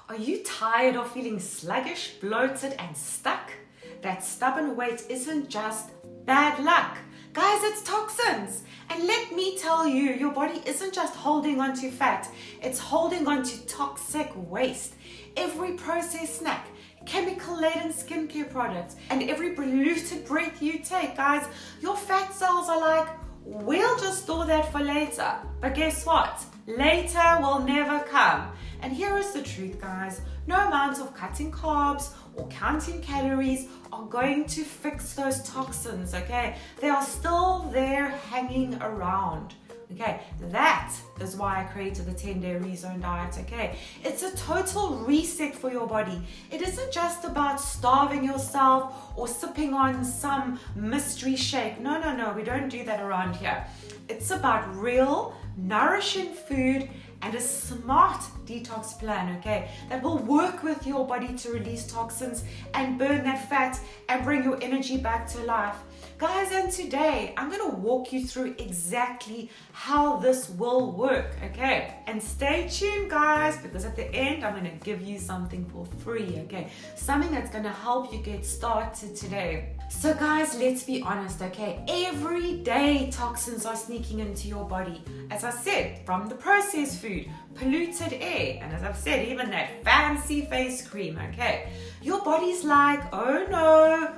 Are you tired of feeling sluggish, bloated, and stuck? That stubborn weight isn't just bad luck. Guys, it's toxins. And let me tell you, your body isn't just holding on to fat, it's holding on to toxic waste. Every processed snack, chemical-laden skincare products, and every polluted breath you take, guys, your fat cells are like, we'll just store that for later. But guess what? Later will never come. And here is the truth, guys. No amount of cutting carbs or counting calories are going to fix those toxins, okay? They are still there hanging around. Okay, that is why I created the 10-day rezone diet, okay? It's a total reset for your body. It isn't just about starving yourself or sipping on some mystery shake. No, we don't do that around here. It's about real, nourishing food and a smart detox plan, okay, that will work with your body to release toxins and burn that fat and bring your energy back to life. Guys, and today I'm going to walk you through exactly how this will work, okay? And stay tuned, guys, because at the end I'm going to give you something for free, okay? Something that's going to help you get started today. So guys, let's be honest, okay? Every day toxins are sneaking into your body. As I said, from the processed food, polluted air, and as I've said, even that fancy face cream, okay? Your body's like, oh no,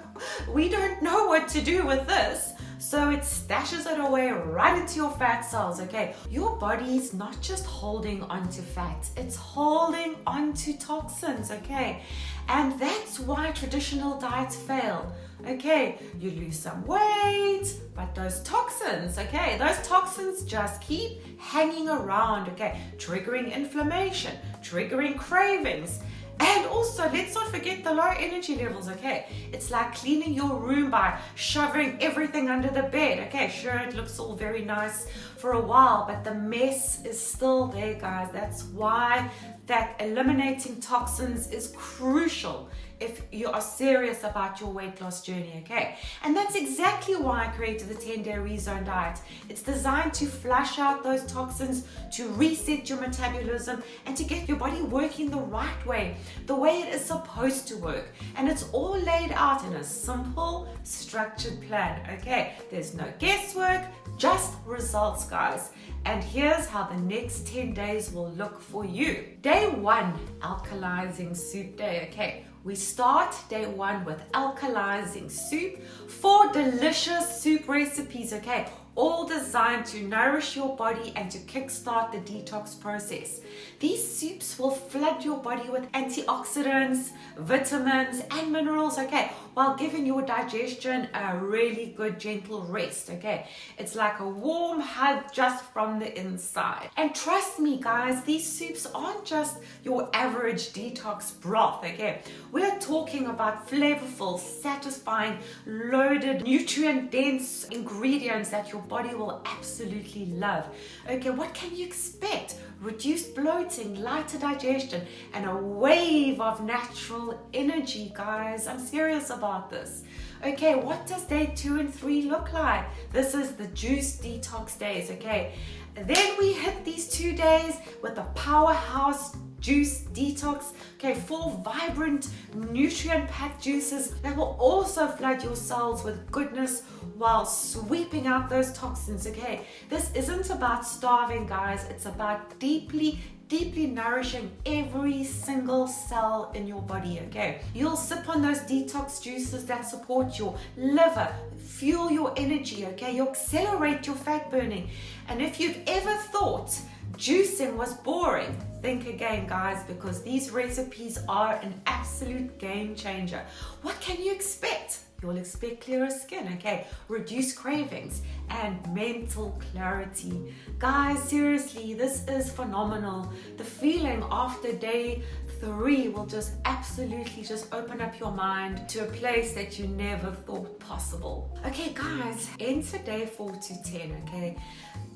we don't know what to do with this. So it stashes it away right into your fat cells, okay? Your body's not just holding onto fat, it's holding onto toxins, okay? And that's why traditional diets fail. Okay, you lose some weight, but those toxins, okay, those toxins just keep hanging around, okay, triggering inflammation, triggering cravings. And also, let's not forget the low energy levels, okay? It's like cleaning your room by shoving everything under the bed, okay? Sure, it looks all very nice for a while, but the mess is still there, guys. That's why that eliminating toxins is crucial if you are serious about your weight loss journey, okay? And that's exactly why I created the 10-day rezone diet. It's designed to flush out those toxins, to reset your metabolism, and to get your body working the right way, the way it is supposed to work. And it's all laid out in a simple, structured plan, okay? There's no guesswork, just results, guys. And here's how the next 10 days will look for you. Day 1, alkalizing soup day, okay? We start day 1 with alkalizing soup, 4 delicious soup recipes, okay? All designed to nourish your body and to kickstart the detox process. These soups will flood your body with antioxidants, vitamins, and minerals, okay, while giving your digestion a really good, gentle rest, okay? It's like a warm hug just from the inside. And trust me, guys, these soups aren't just your average detox broth, okay? We're talking about flavorful, satisfying, loaded, nutrient-dense ingredients that your body will absolutely love. Okay, what can you expect? Reduced bloating, lighter digestion, and a wave of natural energy, guys. I'm serious about this. Okay, what does day 2 and 3 look like? This is the juice detox days, okay? Then we hit these 2 days with the powerhouse juice detox, okay, 4 vibrant nutrient-packed juices that will also flood your cells with goodness while sweeping out those toxins, okay? This isn't about starving, guys. It's about deeply nourishing every single cell in your body, okay? You'll sip on those detox juices that support your liver, fuel your energy, okay? You'll accelerate your fat burning. And if you've ever thought juicing was boring, think again, guys, because these recipes are an absolute game changer. What can you expect? You'll expect clearer skin, okay? Reduced cravings and mental clarity. Guys, seriously, this is phenomenal. The feeling after day 3 will just absolutely just open up your mind to a place that you never thought possible. Okay, guys, enter day 4 to 10, okay?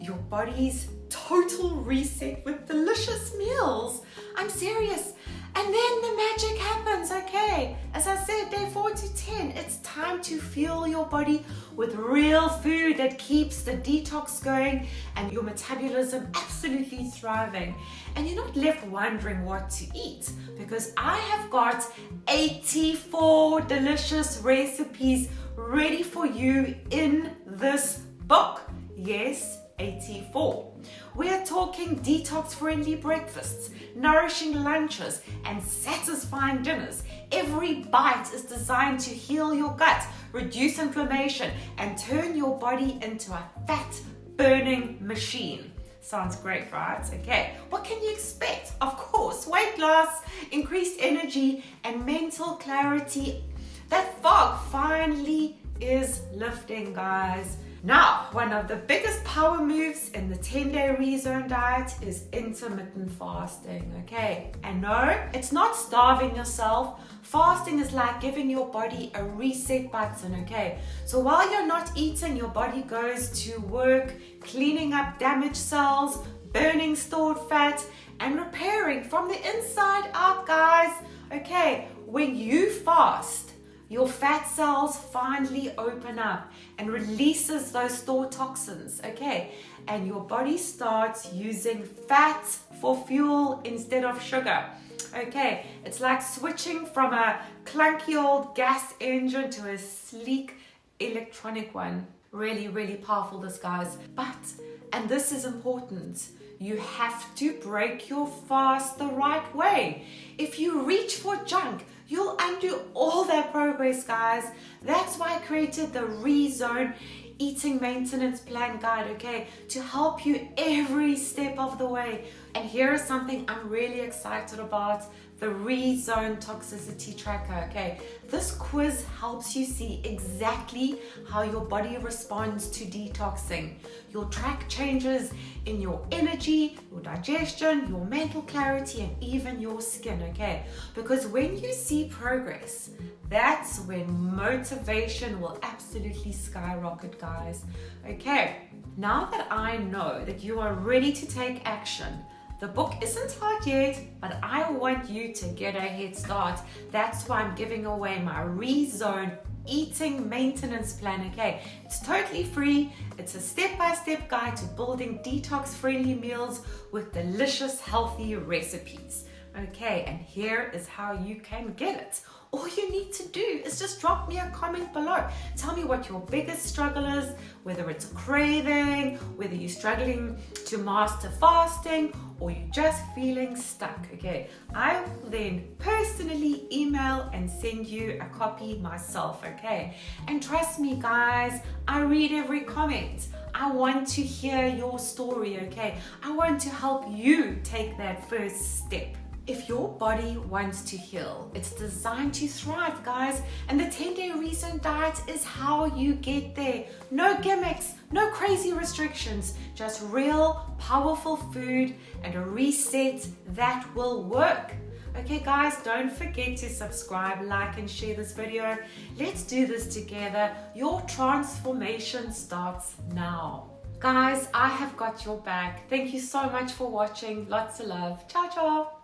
Your body's total reset with delicious meals. I'm serious. And then the magic happens, okay? As I said, day 4 to 10, it's time to fuel your body with real food that keeps the detox going and your metabolism absolutely thriving. And you're not left wondering what to eat, because I have got 84 delicious recipes ready for you in this book. Yes, 84. We are talking detox-friendly breakfasts, nourishing lunches, and satisfying dinners. Every bite is designed to heal your gut, reduce inflammation, and turn your body into a fat-burning machine. Sounds great, right? Okay, what can you expect? Of course, weight loss, increased energy, and mental clarity. That fog finally is lifting, guys. Now, one of the biggest power moves in the 10-day rezone diet is intermittent fasting, okay? And no, it's not starving yourself. Fasting is like giving your body a reset button, okay? So while you're not eating, your body goes to work cleaning up damaged cells, burning stored fat, and repairing from the inside out, guys. Okay, when you fast, your fat cells finally open up and releases those stored toxins, okay? And your body starts using fat for fuel instead of sugar, okay? It's like switching from a clunky old gas engine to a sleek electronic one. Really, really powerful, this, guys. But, and this is important, you have to break your fast the right way. If you reach for junk, you'll undo all that progress, guys. That's why I created the Rezone Eating Maintenance Plan Guide, okay, to help you every step of the way. And here is something I'm really excited about, the Rezone Toxicity Tracker, okay. This quiz helps you see exactly how your body responds to detoxing. You'll track changes in your energy, your digestion, your mental clarity, and even your skin, okay? Because when you see progress, that's when motivation will absolutely skyrocket, guys. Okay, now that I know that you are ready to take action, the book isn't out yet, but I want you to get a head start. That's why I'm giving away my Rezone Eating Maintenance Plan, okay? It's totally free. It's a step-by-step guide to building detox-friendly meals with delicious, healthy recipes. Okay, and here is how you can get it. All you need to do is just drop me a comment below. Tell me what your biggest struggle is, whether it's a craving, whether you're struggling to master fasting, or you're just feeling stuck, okay? I will then personally email and send you a copy myself, okay? And trust me, guys, I read every comment. I want to hear your story, okay? I want to help you take that first step. If your body wants to heal, it's designed to thrive, guys. And the 10-day rezone diet is how you get there. No gimmicks, no crazy restrictions, just real, powerful food and a reset that will work. Okay, guys, don't forget to subscribe, like, and share this video. Let's do this together. Your transformation starts now. Guys, I have got your back. Thank you so much for watching. Lots of love. Ciao, ciao.